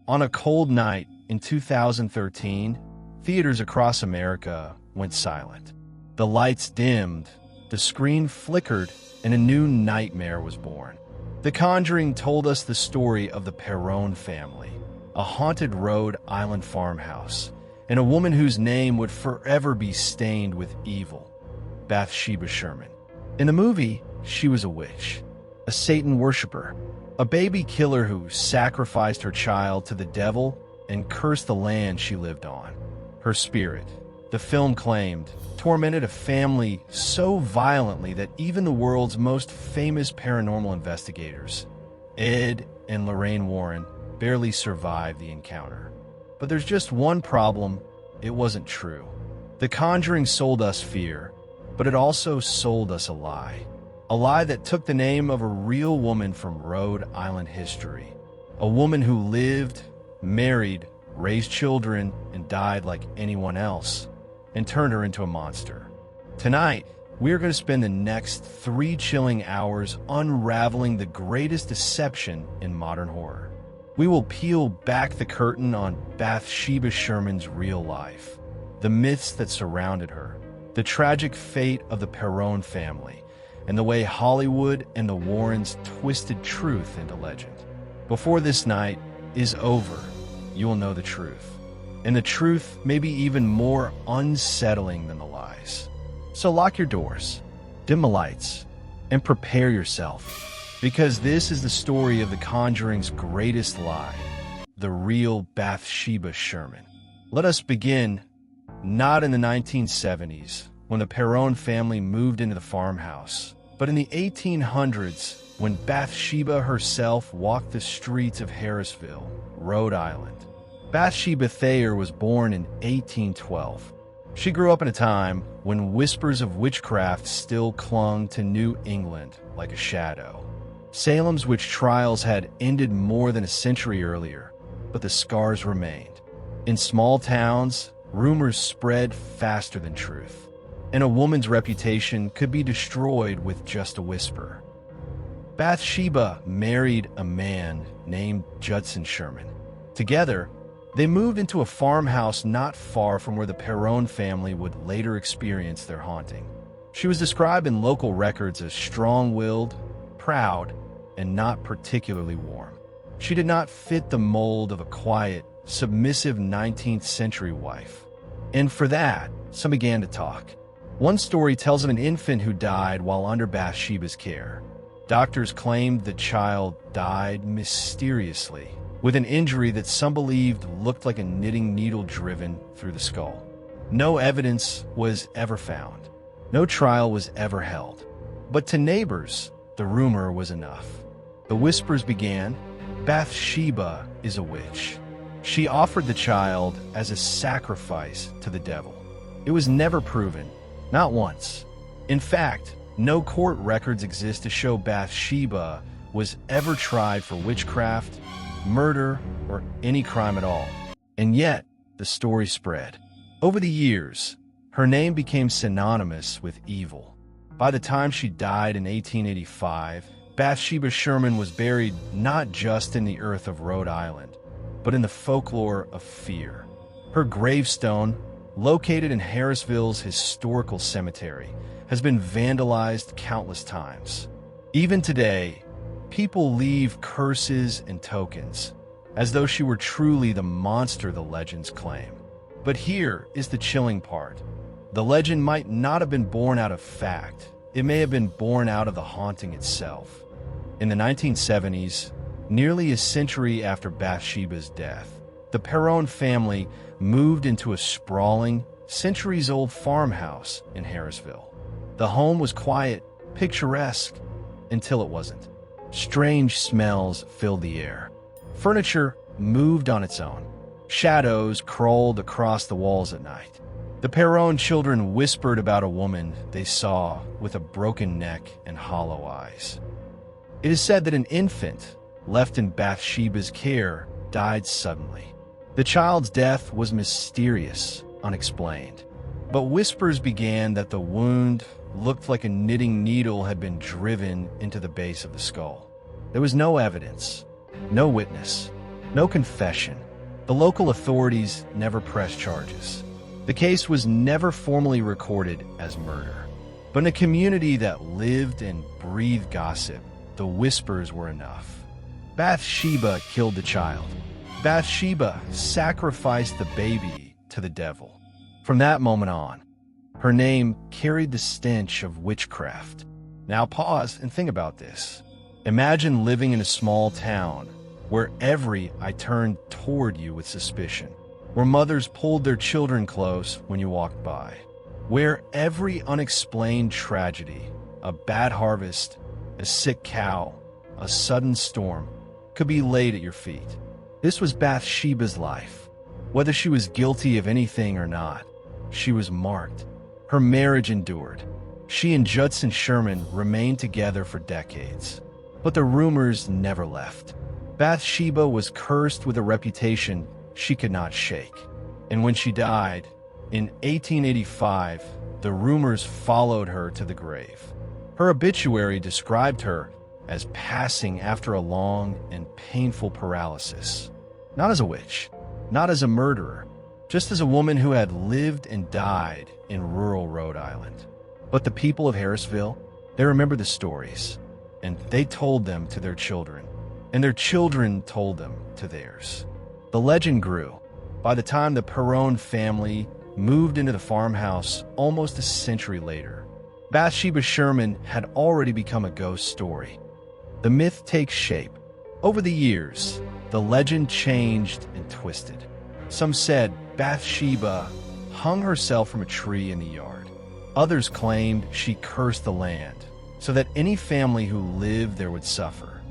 On a cold night in 2013, theaters across America went silent. The lights dimmed, the screen flickered, and a new nightmare was born. The Conjuring told us the story of the Perron family, a haunted Rhode Island farmhouse, and a woman whose name would forever be stained with evil, Bathsheba Sherman. In the movie, she was a witch, a Satan worshiper, a baby killer who sacrificed her child to the devil and cursed the land she lived on. Her spirit, the film claimed, tormented a family so violently that even the world's most famous paranormal investigators, Ed and Lorraine Warren, barely survived the encounter. But there's just one problem: it wasn't true. The Conjuring sold us fear, but it also sold us a lie. A lie that took the name of a real woman from Rhode Island history. A woman who lived, married, raised children, and died like anyone else, and turned her into a monster. Tonight, we're going to spend the next 3 chilling hours unraveling the greatest deception in modern horror. We will peel back the curtain on Bathsheba Sherman's real life, the myths that surrounded her, the tragic fate of the Perron family, and the way Hollywood and the Warrens twisted truth into legend. Before this night is over, you will know the truth. And the truth may be even more unsettling than the lies. So lock your doors, dim the lights, and prepare yourself. Because this is the story of the Conjuring's greatest lie, the real Bathsheba Sherman. Let us begin not in the 1970s, when the Perron family moved into the farmhouse, but in the 1800s, when Bathsheba herself walked the streets of Harrisville, Rhode Island. Bathsheba Thayer was born in 1812. She grew up in a time when whispers of witchcraft still clung to New England like a shadow. Salem's witch trials had ended more than a century earlier, but the scars remained. In small towns, rumors spread faster than truth, and a woman's reputation could be destroyed with just a whisper. Bathsheba married a man named Judson Sherman. Together, they moved into a farmhouse not far from where the Perron family would later experience their haunting. She was described in local records as strong-willed, proud, and not particularly warm. She did not fit the mold of a quiet, submissive 19th century wife. And for that, some began to talk. One story tells of an infant who died while under Bathsheba's care. Doctors claimed the child died mysteriously, with an injury that some believed looked like a knitting needle driven through the skull. No evidence was ever found. No trial was ever held. But to neighbors, the rumor was enough. The whispers began: Bathsheba is a witch. She offered the child as a sacrifice to the devil. It was never proven, not once. In fact, no court records exist to show Bathsheba was ever tried for witchcraft, murder, or any crime at all. And yet, the story spread. Over the years, her name became synonymous with evil. By the time she died in 1885, Bathsheba Sherman was buried not just in the earth of Rhode Island, but in the folklore of fear. Her gravestone, located in Harrisville's historical cemetery, has been vandalized countless times. Even today, people leave curses and tokens, as though she were truly the monster the legends claim. But here is the chilling part. The legend might not have been born out of fact. It may have been born out of the haunting itself. In the 1970s, nearly a century after Bathsheba's death, the Perron family moved into a sprawling, centuries-old farmhouse in Harrisville. The home was quiet, picturesque, until it wasn't. Strange smells filled the air. Furniture moved on its own. Shadows crawled across the walls at night. The Perron children whispered about a woman they saw with a broken neck and hollow eyes. It is said that an infant, left in Bathsheba's care, died suddenly. The child's death was mysterious, unexplained. But whispers began that the wound looked like a knitting needle had been driven into the base of the skull. There was no evidence, no witness, No confession. The local authorities never pressed charges. The case was never formally recorded as murder. But in a community that lived and breathed gossip, the whispers were enough. Bathsheba killed the child. Bathsheba sacrificed the baby to the devil. From that moment on, her name carried the stench of witchcraft. Now pause and think about this. Imagine living in a small town where every eye turned toward you with suspicion, where mothers pulled their children close when you walked by, where every unexplained tragedy, a bad harvest, a sick cow, a sudden storm, could be laid at your feet. This was Bathsheba's life. Whether she was guilty of anything or not, she was marked. Her marriage endured. She and Judson Sherman remained together for decades. But the rumors never left. Bathsheba was cursed with a reputation she could not shake. And when she died, in 1885, the rumors followed her to the grave. Her obituary described her as passing after a long and painful paralysis. Not as a witch, not as a murderer, just as a woman who had lived and died in rural Rhode Island. But the people of Harrisville, they remember the stories, and they told them to their children, and their children told them to theirs. The legend grew. By the time the Perron family moved into the farmhouse almost a century later, Bathsheba Sherman had already become a ghost story. The myth takes shape. Over the years, the legend changed and twisted. Some said Bathsheba hung herself from a tree in the yard. Others claimed she cursed the land so that any family who lived there would suffer.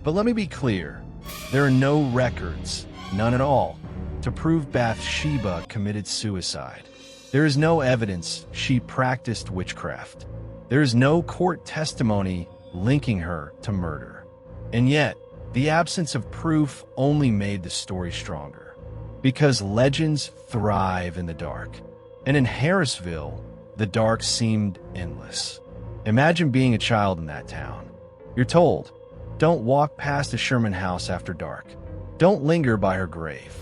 But let me be clear, there are no records, none at all, to prove Bathsheba committed suicide. There is no evidence she practiced witchcraft. There is no court testimony linking her to murder. And yet, the absence of proof only made the story stronger. Because legends thrive in the dark. And in Harrisville, the dark seemed endless. Imagine being a child in that town. You're told, don't walk past the Sherman house after dark. Don't linger by her grave.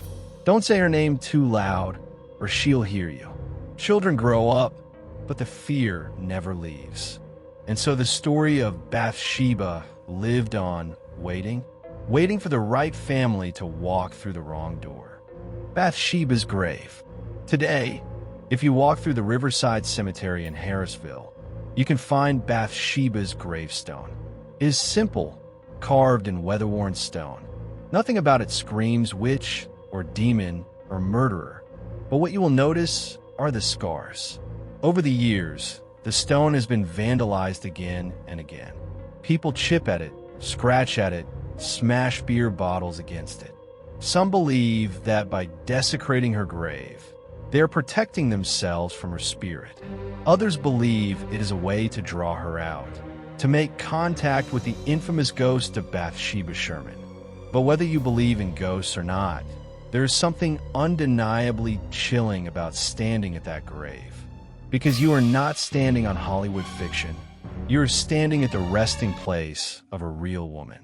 Don't say her name too loud, or she'll hear you. Children grow up, but the fear never leaves. And so the story of Bathsheba lived on, waiting for the right family to walk through the wrong door. Bathsheba's grave. Today, if you walk through the Riverside Cemetery in Harrisville, you can find Bathsheba's gravestone. It is simple, carved in weather-worn stone. Nothing about it screams witch or demon or murderer. But what you will notice are the scars. Over the years, the stone has been vandalized again and again. People chip at it, scratch at it, smash beer bottles against it. Some believe that by desecrating her grave, they are protecting themselves from her spirit. Others believe it is a way to draw her out, to make contact with the infamous ghost of Bathsheba Sherman. But whether you believe in ghosts or not, there is something undeniably chilling about standing at that grave. Because you are not standing on Hollywood fiction. You are standing at the resting place of a real woman.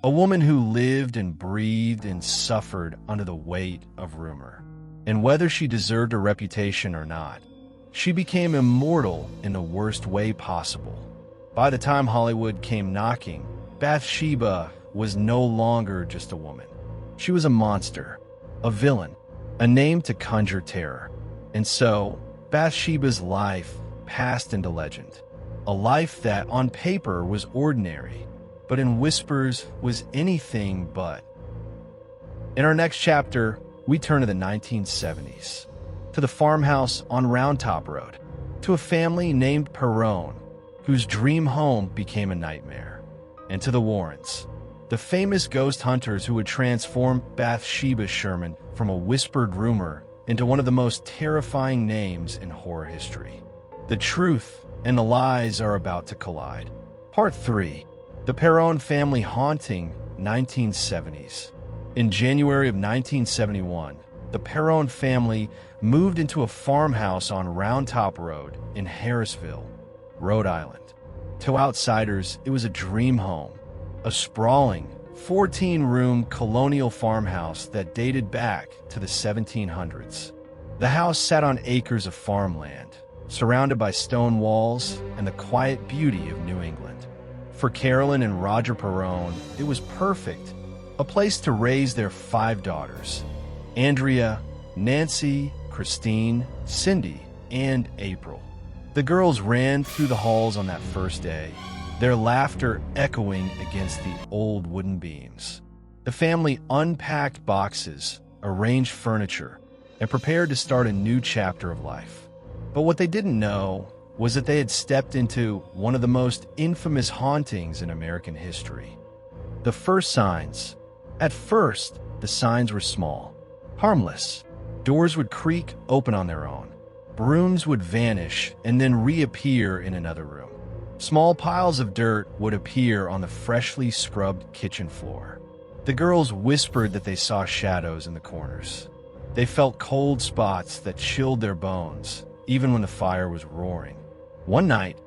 A woman who lived and breathed and suffered under the weight of rumor. And whether she deserved a reputation or not, she became immortal in the worst way possible. By the time Hollywood came knocking, Bathsheba was no longer just a woman. She was a monster, a villain, a name to conjure terror. And so, Bathsheba's life passed into legend. A life that, on paper, was ordinary, but in whispers was anything but. In our next chapter, we turn to the 1970s, to the farmhouse on Round Top Road, to a family named Perron, whose dream home became a nightmare, and to the Warrens, the famous ghost hunters who would transform Bathsheba Sherman from a whispered rumor into one of the most terrifying names in horror history. The truth and the lies are about to collide. Part 3. The Perron Family Haunting, 1970s. In January of 1971, the Perron family moved into a farmhouse on Round Top Road in Harrisville, Rhode Island. To outsiders, it was a dream home, a sprawling, 14-room colonial farmhouse that dated back to the 1700s. The house sat on acres of farmland, surrounded by stone walls and the quiet beauty of New England. For Carolyn and Roger Perron, it was perfect, a place to raise their 5 daughters: Andrea, Nancy, Christine, Cindy, and April. The girls ran through the halls on that first day, their laughter echoing against the old wooden beams. The family unpacked boxes, arranged furniture, and prepared to start a new chapter of life. But what they didn't know was that they had stepped into one of the most infamous hauntings in American history. The first signs. At first, the signs were small, harmless. Doors would creak open on their own. Brooms would vanish and then reappear in another room. Small piles of dirt would appear on the freshly scrubbed kitchen floor. The girls whispered that they saw shadows in the corners. They felt cold spots that chilled their bones, even when the fire was roaring. One night,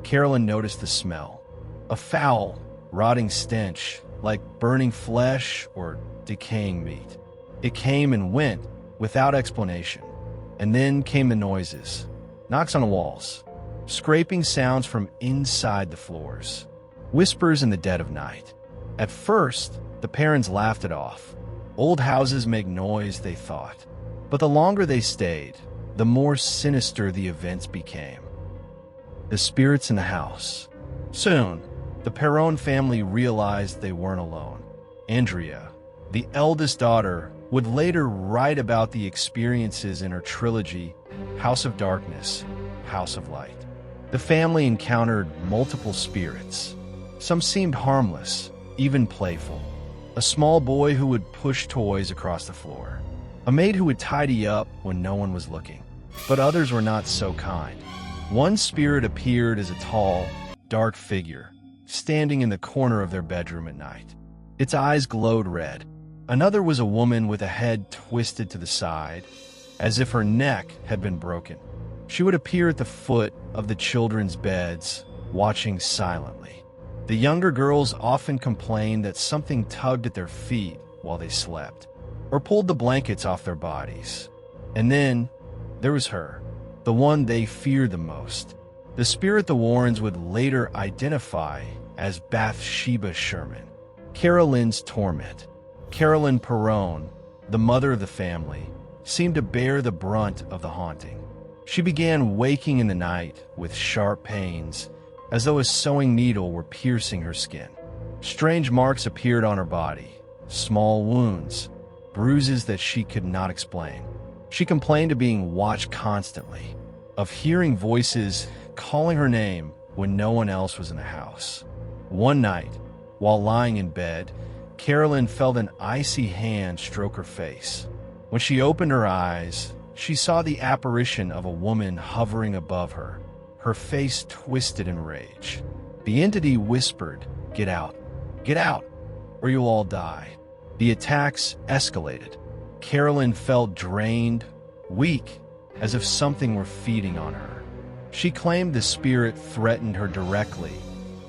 Carolyn noticed the smell. A foul, rotting stench, like burning flesh or decaying meat. It came and went without explanation. And then came the noises. Knocks on the walls. Scraping sounds from inside the floors. Whispers in the dead of night. At first, the parents laughed it off. Old houses make noise, they thought. But the longer they stayed, the more sinister the events became. The spirits in the house. Soon, the Perron family realized they weren't alone. Andrea, the eldest daughter, would later write about the experiences in her trilogy, House of Darkness, House of Light. The family encountered multiple spirits. Some seemed harmless, even playful. A small boy who would push toys across the floor. A maid who would tidy up when no one was looking. But others were not so kind. One spirit appeared as a tall, dark figure, standing in the corner of their bedroom at night. Its eyes glowed red. Another was a woman with a head twisted to the side, as if her neck had been broken. She would appear at the foot of the children's beds, watching silently. The younger girls often complained that something tugged at their feet while they slept, or pulled the blankets off their bodies. And then, there was her, the one they feared the most, the spirit the Warrens would later identify as Bathsheba Sherman, Carolyn's torment. Carolyn Perron, the mother of the family, seemed to bear the brunt of the haunting. She began waking in the night with sharp pains, as though a sewing needle were piercing her skin. Strange marks appeared on her body, small wounds, bruises that she could not explain. She complained of being watched constantly, of hearing voices calling her name when no one else was in the house. One night, while lying in bed, Carolyn felt an icy hand stroke her face. When she opened her eyes, she saw the apparition of a woman hovering above her, her face twisted in rage. The entity whispered, get out, or you'll all die." The attacks escalated. Carolyn felt drained, weak, as if something were feeding on her. She claimed the spirit threatened her directly,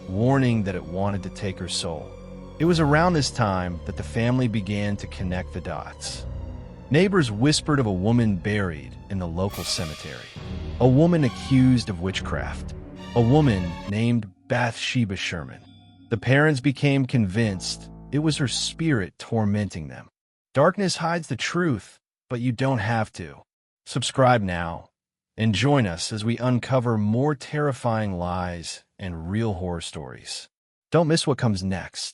warning that it wanted to take her soul. It was around this time that the family began to connect the dots. Neighbors whispered of a woman buried in the local cemetery, a woman accused of witchcraft, a woman named Bathsheba Sherman. The parents became convinced it was her spirit tormenting them. Darkness hides the truth, but you don't have to. Subscribe now and join us as we uncover more terrifying lies and real horror stories. Don't miss what comes next.